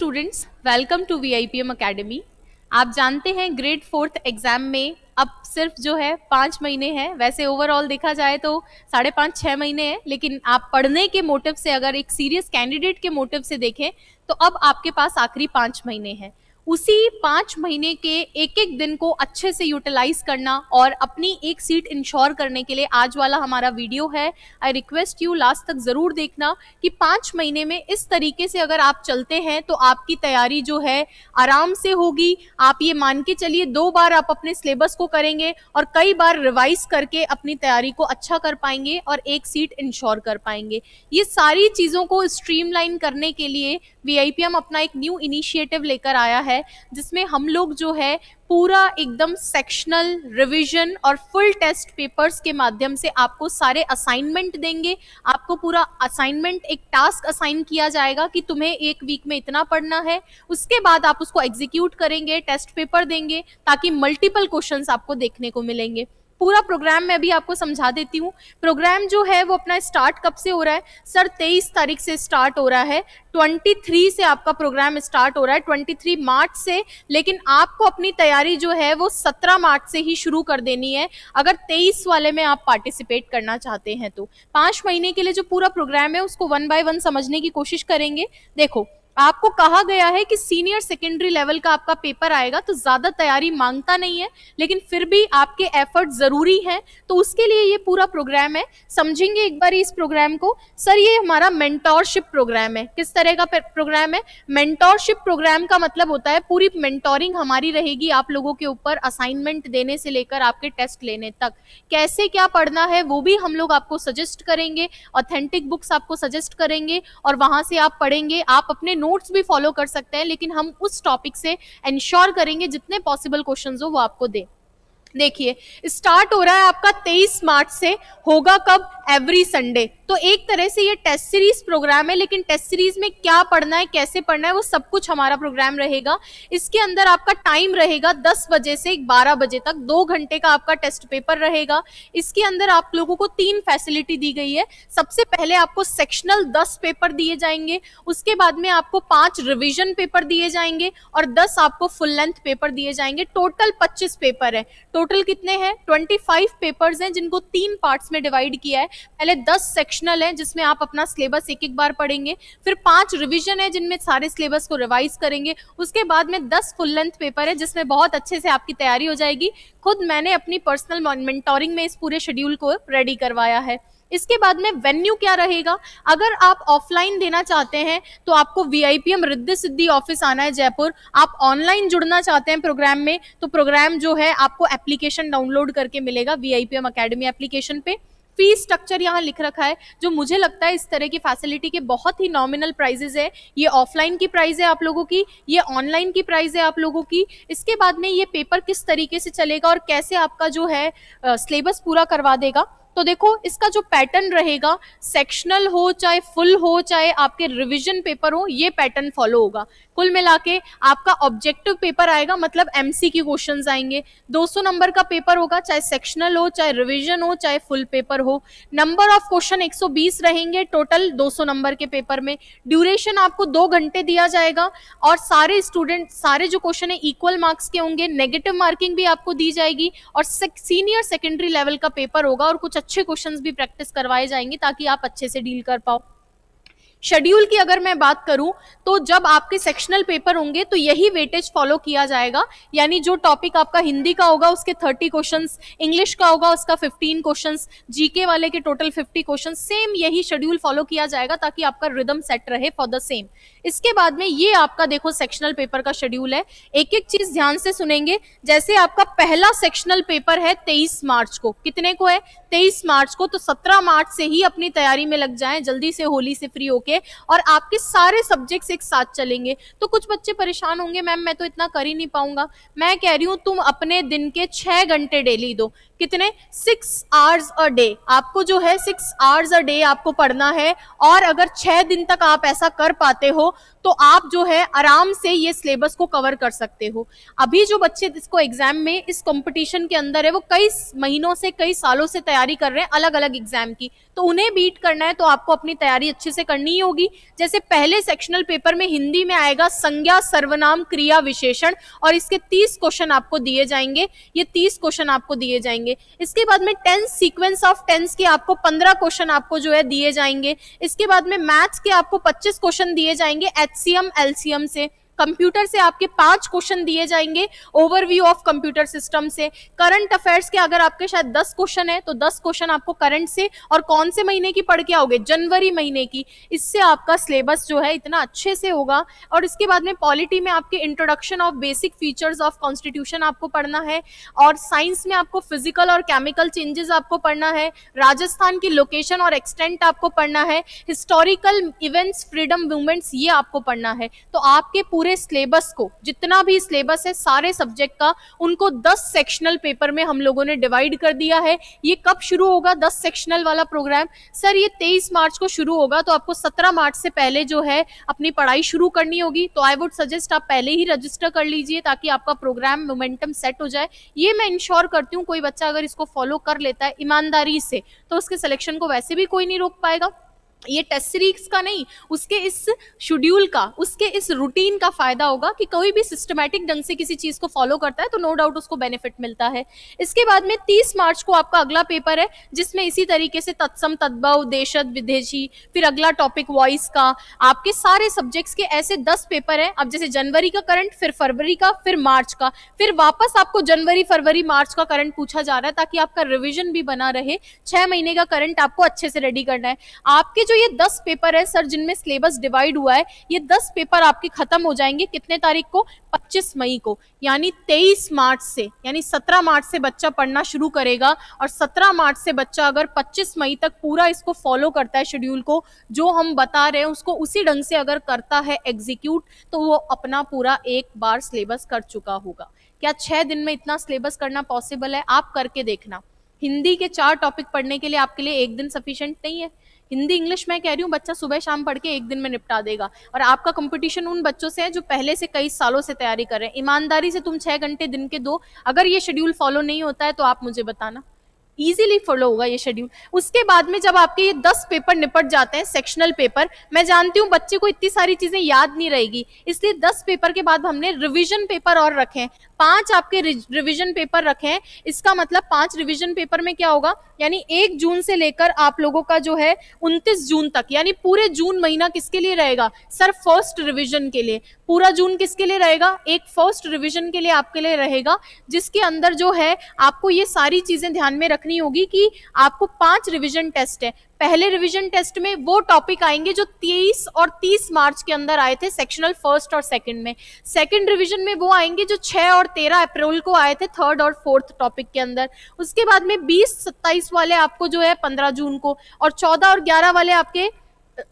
Students, welcome to VIPM academy. आप जानते हैं ग्रेड फोर्थ एग्जाम में अब सिर्फ जो है 5 महीने हैं। वैसे ओवरऑल देखा जाए तो 5.5-6 महीने हैं, लेकिन आप पढ़ने के मोटिव से, अगर एक सीरियस कैंडिडेट के मोटिव से देखें तो अब आपके पास आखिरी 5 महीने हैं। उसी 5 महीने के एक एक दिन को अच्छे से यूटिलाइज करना और अपनी एक सीट इंश्योर करने के लिए आज वाला हमारा वीडियो है। आई रिक्वेस्ट यू लास्ट तक जरूर देखना कि 5 महीने में इस तरीके से अगर आप चलते हैं तो आपकी तैयारी जो है आराम से होगी। आप ये मान के चलिए 2 बार आप अपने सिलेबस को करेंगे और कई बार रिवाइज करके अपनी तैयारी को अच्छा कर पाएंगे और एक सीट इंश्योर कर पाएंगे। ये सारी चीजों को स्ट्रीमलाइन करने के लिए वीआईपीएम अपना एक न्यू इनिशिएटिव लेकर आया है, जिसमें हम लोग जो है पूरा एकदम सेक्शनल रिवीजन और फुल टेस्ट पेपर्स के माध्यम से आपको सारे असाइनमेंट देंगे। आपको पूरा असाइनमेंट, एक टास्क असाइन किया जाएगा कि तुम्हें एक वीक में इतना पढ़ना है। उसके बाद आप उसको एग्जीक्यूट करेंगे, टेस्ट पेपर देंगे, ताकि मल्टीपल क्वेश्चंस आपको देखने को मिलेंगे। पूरा प्रोग्राम मैं अभी आपको समझा देती हूँ। प्रोग्राम जो है वो अपना स्टार्ट कब से हो रहा है सर? 23 तारीख से स्टार्ट हो रहा है। 23 से आपका प्रोग्राम स्टार्ट हो रहा है, 23 मार्च से। लेकिन आपको अपनी तैयारी जो है वो 17 मार्च से ही शुरू कर देनी है, अगर 23 वाले में आप पार्टिसिपेट करना चाहते हैं तो। 5 महीने के लिए जो पूरा प्रोग्राम है उसको 1 बाय 1 समझने की कोशिश करेंगे। देखो, आपको कहा गया है कि सीनियर सेकेंडरी लेवल का आपका पेपर आएगा, तो ज्यादा तैयारी मांगता नहीं है, लेकिन फिर भी आपके एफर्ट जरूरी हैं। तो उसके लिए ये पूरा प्रोग्राम है। समझेंगे एक बार इस प्रोग्राम को। सर, ये हमारा मेंटोरशिप प्रोग्राम है। किस तरह का प्रोग्राम है? मेंटोरशिप प्रोग्राम का मतलब होता है पूरी मेंटोरिंग हमारी रहेगी आप लोगों के ऊपर, असाइनमेंट देने से लेकर आपके टेस्ट लेने तक। कैसे क्या पढ़ना है वो भी हम लोग आपको सजेस्ट करेंगे, ऑथेंटिक बुक्स आपको सजेस्ट करेंगे और वहां से आप पढ़ेंगे। आप अपने नोट्स भी फॉलो कर सकते हैं, लेकिन हम उस टॉपिक से इंश्योर करेंगे जितने पॉसिबल क्वेश्चंस हो वो आपको दे। देखिए, स्टार्ट हो रहा है आपका 23 मार्च से। होगा कब? Every Sunday. तो एक तरह से ये टेस्ट सीरीज प्रोग्राम है, लेकिन टेस्ट सीरीज में क्या पढ़ना है, कैसे पढ़ना है, वो सब कुछ हमारा प्रोग्राम रहेगा। इसके अंदर आपका टाइम रहेगा 10 बजे से 12 बजे तक, 2 घंटे का आपका टेस्ट पेपर रहेगा। इसके अंदर आप लोगों को 3 फैसिलिटी दी गई है। सबसे पहले आपको सेक्शनल 10 पेपर दिए जाएंगे, उसके बाद में आपको 5 रिविजन पेपर दिए जाएंगे और 10 आपको फुल लेंथ पेपर दिए जाएंगे। टोटल 25 पेपर है। टोटल कितने हैं? 25 पेपर्स हैं, जिनको 3 पार्ट्स में डिवाइड किया है। पहले 10 सेक्शनल है, जिसमें आप अपना सिलेबस एक एक बार पढ़ेंगे। फिर 5 रिवीजन है, जिनमें सारे सिलेबस को रिवाइज करेंगे। उसके बाद में 10 फुल लेंथ पेपर है, जिसमें बहुत अच्छे से आपकी तैयारी हो जाएगी। खुद मैंने अपनी पर्सनल मेंटोरिंग में इस पूरे शेड्यूल को रेडी करवाया है। इसके बाद में वेन्यू क्या रहेगा? अगर आप ऑफलाइन देना चाहते हैं तो आपको वीआईपीएम रिद्धि सिद्धि ऑफिस आना है, जयपुर। आप ऑनलाइन जुड़ना चाहते हैं प्रोग्राम में, तो प्रोग्राम जो है आपको एप्लीकेशन डाउनलोड करके मिलेगा वीआईपीएम अकेडमी एप्लीकेशन पे। फीस स्ट्रक्चर यहाँ लिख रखा है, जो मुझे लगता है इस तरह की फैसिलिटी के बहुत ही नॉमिनल प्राइजेस है। ये ऑफलाइन की प्राइस है आप लोगों की, ये ऑनलाइन की प्राइस है आप लोगों की। इसके बाद में ये पेपर किस तरीके से चलेगा और कैसे आपका जो है सिलेबस पूरा करवा देगा। तो देखो, इसका जो पैटर्न रहेगा, सेक्शनल हो चाहे फुल हो चाहे आपके रिवीजन पेपर हो, ये पैटर्न फॉलो होगा। कुल मिला के आपका ऑब्जेक्टिव पेपर आएगा, मतलब एमसीक्यू क्वेश्चंस आएंगे। 200 नंबर का पेपर होगा, चाहे सेक्शनल हो चाहे रिवीजन हो चाहे फुल पेपर हो। नंबर ऑफ क्वेश्चन 120 रहेंगे टोटल 200 नंबर के पेपर में। ड्यूरेशन आपको 2 घंटे दिया जाएगा और सारे स्टूडेंट, सारे जो क्वेश्चन है इक्वल मार्क्स के होंगे। नेगेटिव मार्किंग भी आपको दी जाएगी और सीनियर सेकेंडरी लेवल का पेपर होगा और कुछ अच्छे क्वेश्चंस भी प्रैक्टिस करवाए जाएंगे ताकि आप अच्छे से डील कर पाओ। शेड्यूल की अगर मैं बात करूं तो जब आपके सेक्शनल पेपर होंगे तो यही वेटेज फॉलो किया जाएगा, यानी जो टॉपिक आपका हिंदी का होगा उसके 30 क्वेश्चंस, इंग्लिश का होगा उसका 15 क्वेश्चंस, जीके वाले के टोटल 50 क्वेश्चंस। सेम यही शेड्यूल फॉलो किया जाएगा ताकि आपका रिदम सेट रहे फॉर द सेम। इसके बाद में ये आपका देखो सेक्शनल पेपर का शेड्यूल है। एक एक चीज ध्यान से सुनेंगे। जैसे आपका पहला सेक्शनल पेपर है 23 मार्च को, कितने को है? 23 मार्च को। तो 17 मार्च से ही अपनी तैयारी में लग जाएं, जल्दी से होली से फ्री होके, और आपके सारे सब्जेक्ट्स एक साथ चलेंगे। तो कुछ बच्चे परेशान होंगे, मैम मैं तो इतना कर ही नहीं पाऊंगा। मैं कह रही हूं तुम अपने दिन के 6 घंटे डेली दो। कितने? 6 आवर्स अ डे। आपको जो है 6 आवर्स अ डे आपको पढ़ना है। और अगर 6 दिन तक आप ऐसा कर पाते हो हो तो आप जो है आराम से ये सिलेबस को कवर कर सकते हो। अभी जो बच्चे इसको एग्जाम में इस कंपटीशन के अंदर है वो कई महीनों से कई सालों से तैयारी कर रहे हैं अलग अलग एग्जाम की, तो उन्हें बीट करना है तो आपको अपनी तैयारी अच्छे से करनी ही होगी। जैसे पहले सेक्शनल पेपर में हिंदी में आएगा संज्ञा सर्वनाम क्रिया विशेषण और इसके 30 क्वेश्चन आपको दिए जाएंगे, ये 30 क्वेश्चन आपको दिए जाएंगे। इसके बाद में टेंस सीक्वेंस ऑफ टेंस के आपको 15 क्वेश्चन आपको जो है दिए जाएंगे। इसके बाद में मैथ्स के आपको 25 क्वेश्चन दिए जाएंगे एचसीएम एलसीएम से। कंप्यूटर से आपके 5 क्वेश्चन दिए जाएंगे ओवरव्यू ऑफ कंप्यूटर सिस्टम से। करंट अफेयर्स के अगर आपके शायद 10 क्वेश्चन है तो 10 क्वेश्चन आपको करंट से, और कौन से महीने की पढ़ के आओगे, जनवरी महीने की। इससे आपका सिलेबस जो है इतना अच्छे से होगा। और इसके बाद में पॉलिटी में आपके introduction of basic features of constitution आपको पढ़ना है, और साइंस में आपको फिजिकल और केमिकल चेंजेस आपको पढ़ना है, राजस्थान की लोकेशन और एक्सटेंट आपको पढ़ना है, हिस्टोरिकल इवेंट्स, फ्रीडम मूवमेंट्स, ये आपको पढ़ना है। तो आपके पूरे सिलेबस को, जितना भी सिलेबस है सारे सब्जेक्ट का, उनको 10 सेक्शनल पेपर में हम लोगों ने डिवाइड कर दिया है। ये कब शुरू होगा 10 सेक्शनल वाला प्रोग्राम? सर ये 23 मार्च को शुरू होगा, तो आपको 17 मार्च से पहले जो है अपनी पढ़ाई शुरू करनी होगी। तो आई वुड सजेस्ट आप पहले ही रजिस्टर कर लीजिए ताकि आपका प्रोग्राम मोमेंटम सेट हो जाए। ये मैं इंश्योर करती हूँ कोई बच्चा अगर इसको फॉलो कर लेता है ईमानदारी से तो उसके सिलेक्शन को वैसे भी कोई नहीं रोक पाएगा। ये टेस्ट सीरीज का नहीं, उसके इस शेड्यूल का, उसके इस रूटीन का फायदा होगा कि कोई भी सिस्टमैटिक ढंग से किसी चीज को फॉलो करता है तो नो डाउट उसको बेनिफिट मिलता है। इसके बाद में 30 मार्च को आपका अगला पेपर है जिसमें इसी तरीके से तत्सम, तद्भव, देशज, विदेशी, फिर अगला टॉपिक वॉइस का, आपके सारे सब्जेक्ट्स के ऐसे 10 पेपर है। अब जैसे जनवरी का करंट, फिर फरवरी का, फिर मार्च का, फिर वापस आपको जनवरी, फरवरी, मार्च का करंट पूछा जा रहा है ताकि आपका रिविजन भी बना रहे। 6 महीने का करंट आपको अच्छे से रेडी करना है। आपके जो ये 10 पेपर है सर जिनमें सिलेबस डिवाइड हुआ है, ये 10 पेपर आपके खत्म हो जाएंगे कितने तारीख को? 25 मई को, यानी 23 मार्च से, यानी 17 मार्च से बच्चा पढ़ना शुरू करेगा। और 17 मार्च से बच्चा अगर 25 मई तक पूरा इसको फॉलो करता है, शेड्यूल को जो हम बता रहे हैं उसको उसी ढंग से अगर करता है एग्जीक्यूट, तो वो अपना पूरा एक बार सिलेबस कर चुका होगा। क्या 6 दिन में इतना सिलेबस करना पॉसिबल है? आप करके देखना। हिंदी के 4 टॉपिक पढ़ने के लिए आपके लिए एक दिन सफिशिएंट नहीं है। हिंदी इंग्लिश मैं कह रही हूँ बच्चा सुबह शाम पढ़ के एक दिन में निपटा देगा। और आपका कंपटीशन उन बच्चों से है जो पहले से कई सालों से तैयारी कर रहे हैं। ईमानदारी से तुम 6 घंटे दिन के दो, अगर ये शेड्यूल फॉलो नहीं होता है तो आप मुझे बताना, इजीली फॉलो होगा ये शेड्यूल। उसके बाद में जब आपके ये 10 पेपर निपट जाते हैं सेक्शनल पेपर, मैं जानती हूँ बच्चे को इतनी सारी चीजें याद नहीं रहेगी, इसलिए 10 पेपर के बाद हमने रिवीजन पेपर और रखे हैं। 5 आपके रिवीजन पेपर रखे हैं। इसका मतलब 5 रिवीजन पेपर में क्या होगा, यानी 1 जून से लेकर आप लोगों का जो है 29 जून तक, यानी पूरे जून महीना किसके लिए रहेगा सर? फर्स्ट रिवीजन के लिए। पूरा जून किसके लिए रहेगा? एक फर्स्ट रिवीजन के लिए आपके लिए रहेगा, जिसके अंदर जो है आपको ये सारी चीजें ध्यान में रखनी होगी कि आपको 5 रिवीजन टेस्ट है। पहले रिवीजन टेस्ट में वो टॉपिक आएंगे जो 23 और 30 मार्च के अंदर आए थे सेक्शनल फर्स्ट और सेकंड में। सेकंड रिवीजन में वो आएंगे जो 6 और 13 अप्रैल को आए थे थर्ड और फोर्थ टॉपिक के अंदर। उसके बाद में 20-27 वाले आपको जो है 15 जून को, और 14 और 11 वाले आपके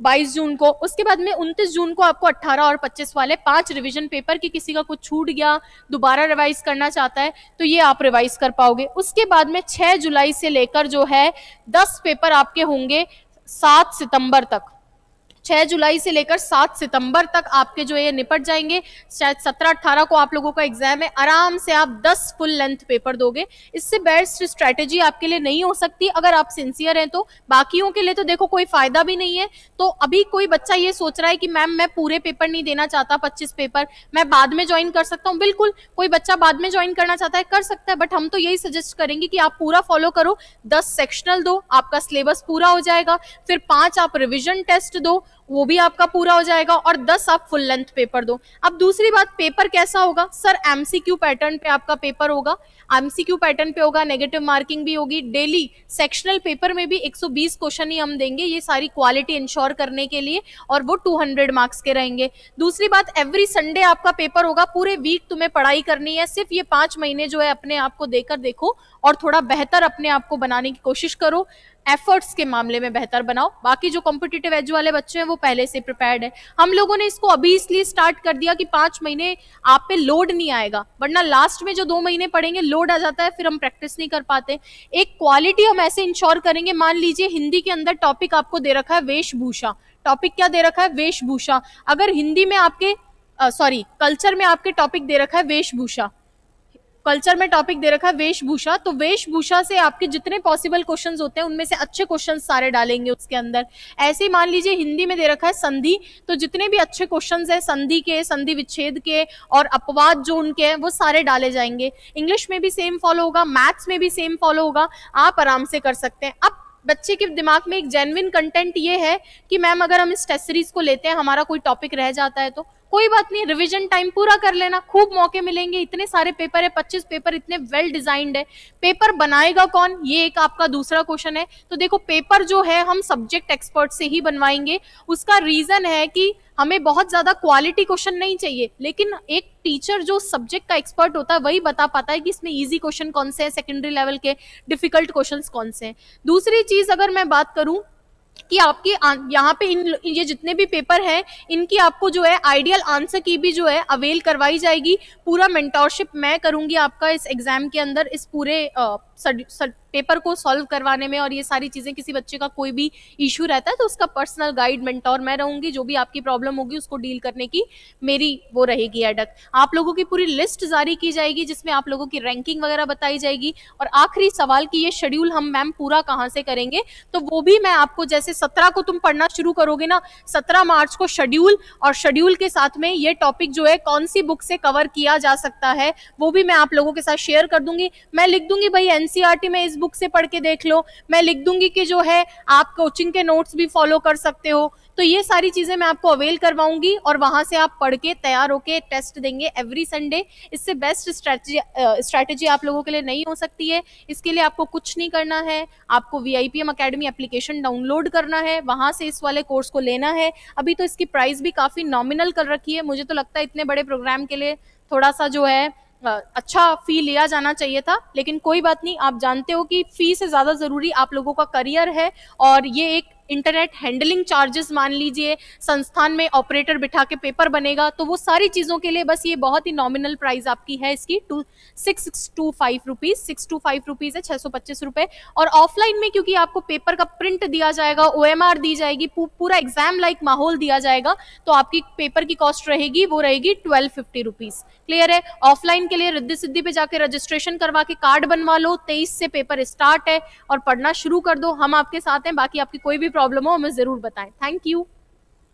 22 जून को। उसके बाद में 29 जून को आपको 18 और 25 वाले 5 रिवीजन पेपर की, किसी का कुछ छूट गया दोबारा रिवाइज करना चाहता है तो ये आप रिवाइज कर पाओगे। उसके बाद में 6 जुलाई से लेकर जो है 10 पेपर आपके होंगे 7 सितंबर तक। 6 जुलाई से लेकर 7 सितंबर तक आपके जो ये निपट जाएंगे। शायद 17-18 को आप लोगों का एग्जाम है, आराम से आप 10 फुल लेंथ पेपर दोगे। इससे बेस्ट स्ट्रेटेजी आपके लिए नहीं हो सकती अगर आप सिंसियर हैं तो। बाकियों के लिए तो देखो कोई फायदा भी नहीं है। तो अभी कोई बच्चा ये सोच रहा है कि मैम मैं पूरे पेपर नहीं देना चाहता, 25 पेपर मैं बाद में ज्वाइन कर सकता हूँ। बिल्कुल, कोई बच्चा बाद में ज्वाइन करना चाहता है कर सकता है, बट हम तो यही सजेस्ट करेंगे कि आप पूरा फॉलो करो। 10 सेक्शनल दो, आपका सिलेबस पूरा हो जाएगा। फिर 5 आप रिविजन टेस्ट दो, वो भी आपका पूरा हो जाएगा, और 10 आप फुल लेंथ पेपर दो। अब दूसरी बात, पेपर कैसा होगा सर? एमसीक्यू पैटर्न पे आपका पेपर होगा। एमसीक्यू पैटर्न पे होगा, नेगेटिव मार्किंग भी होगी। डेली सेक्शनल पेपर में भी 120 क्वेश्चन ही हम देंगे, ये सारी क्वालिटी इंश्योर करने के लिए, और वो 200 मार्क्स के रहेंगे। दूसरी बात, एवरी संडे आपका पेपर होगा। पूरे वीक तुम्हें पढ़ाई करनी है। सिर्फ ये 5 महीने जो है अपने आप को देकर देखो और थोड़ा बेहतर अपने आप को बनाने की कोशिश करो। एफर्ट्स के मामले में बेहतर बनाओ। बाकी जो कॉम्पिटिटिव एज वाले बच्चे हैं वो पहले से प्रिपेयर्ड है। हम लोगों ने इसको अभी इसलिए स्टार्ट कर दिया कि 5 महीने आप पे लोड नहीं आएगा, वरना लास्ट में जो 2 महीने पढ़ेंगे लोड आ जाता है, फिर हम प्रैक्टिस नहीं कर पाते। एक क्वालिटी हम ऐसे इंश्योर करेंगे, मान लीजिए हिंदी के अंदर टॉपिक आपको दे रखा है वेशभूषा, टॉपिक क्या दे रखा है, वेशभूषा। अगर हिंदी में आपके सॉरी कल्चर में आपके टॉपिक दे रखा है वेशभूषा, कल्चर में टॉपिक दे रखा है वेशभूषा, तो वेशभूषा से आपके जितने पॉसिबल क्वेश्चंस होते हैं उनमें से अच्छे क्वेश्चंस सारे डालेंगे उसके अंदर। ऐसे ही मान लीजिए हिंदी में दे रखा है संधि, तो जितने भी अच्छे क्वेश्चंस हैं संधि के, संधि विच्छेद के और अपवाद जो उनके हैं वो सारे डाले जाएंगे। इंग्लिश में भी सेम फॉलो होगा, मैथ्स में भी सेम फॉलो होगा, आप आराम से कर सकते हैं। अब बच्चे के दिमाग में एक जेन्युइन कंटेंट ये है कि मैम अगर हम इस टेस्ट सीरीज को लेते हैं, हमारा कोई टॉपिक रह जाता है तो कोई बात नहीं, रिवीजन टाइम पूरा कर लेना, खूब मौके मिलेंगे, इतने सारे पेपर है, 25 पेपर इतने वेल डिजाइंड है। पेपर बनाएगा कौन, ये एक आपका दूसरा क्वेश्चन है। तो देखो पेपर जो है हम सब्जेक्ट एक्सपर्ट से ही बनवाएंगे। उसका रीजन है कि हमें बहुत ज्यादा क्वालिटी क्वेश्चन नहीं चाहिए, लेकिन एक टीचर जो सब्जेक्ट का एक्सपर्ट होता है वही बता पाता है कि इसमें इजी क्वेश्चन कौन से हैं, सेकेंडरी लेवल के डिफिकल्ट क्वेश्चन कौन से हैं। दूसरी चीज अगर मैं बात करूं कि आपकी यहाँ पे ये जितने भी पेपर हैं इनकी आपको जो है आइडियल आंसर की भी जो है अवेल करवाई जाएगी। पूरा मेंटोरशिप मैं करूंगी आपका इस एग्जाम के अंदर, इस पूरे पेपर को सॉल्व करवाने में। और ये सारी चीजें, किसी बच्चे का कोई भी इशू रहता है तो उसका पर्सनल गाइड मेंटोर मैं रहूंगी, जो भी आपकी प्रॉब्लम होगी उसको डील करने की मेरी वो रहेगी अडक। आप लोगों की पूरी लिस्ट जारी की जाएगी जिसमें आप लोगों की रैंकिंग वगैरह बताई जाएगी। और आखिरी सवाल की ये शेड्यूल हम मैम पूरा कहाँ से करेंगे, तो वो भी मैं आपको, जैसे 17 को तुम पढ़ना शुरू करोगे ना, 17 मार्च को शेड्यूल, और शेड्यूल के साथ में ये टॉपिक जो है कौन सी बुक से कवर किया जा सकता है वो भी मैं आप लोगों के साथ शेयर कर दूंगी। मैं लिख दूंगी भाई एनसीईआरटी में इस बुक से पढ़ के देख लो, मैं लिख दूंगी कि जो है आप कोचिंग के नोट्स भी फॉलो कर सकते हो। तो ये सारी चीजें मैं आपको अवेल करवाऊंगी और वहां से आप पढ़ के तैयार होके टेस्ट देंगे एवरी संडे। इससे बेस्ट स्ट्रैटेजी आप लोगों के लिए नहीं हो सकती है। इसके लिए आपको कुछ नहीं करना है, आपको वीआईपीएम अकेडमी एप्लीकेशन डाउनलोड करना है, वहां से इस वाले कोर्स को लेना है। अभी तो इसकी प्राइस भी काफी नॉमिनल कर रखी है, मुझे तो लगता है इतने बड़े प्रोग्राम के लिए थोड़ा सा जो है अच्छा फी लिया जाना चाहिए था, लेकिन कोई बात नहीं। आप जानते हो कि फी से ज्यादा जरूरी आप लोगों का करियर है, और ये एक इंटरनेट हैंडलिंग चार्जेस मान लीजिए, संस्थान में ऑपरेटर बिठा के पेपर बनेगा, तो वो सारी चीजों के लिए बस ये बहुत ही नॉमिनल प्राइस आपकी है इसकी 625 रुपीज, 625 रुपीज है, 625 रुपए। और ऑफलाइन में क्योंकि आपको पेपर का प्रिंट दिया जाएगा, ओएमआर दी जाएगी, पूरा एग्जाम लाइक माहौल दिया जाएगा, तो आपकी पेपर की कॉस्ट रहेगी वो रहेगी 1250 रुपीज। क्लियर है? ऑफलाइन के लिए रिद्धि सिद्धि पे जाके रजिस्ट्रेशन करवा के कार्ड बनवा लो, 23 से पेपर स्टार्ट है और पढ़ना शुरू कर दो, हम आपके साथ हैं। बाकी आपकी कोई भी प्रॉब्लम हो हमें जरूर बताएं। Thank you.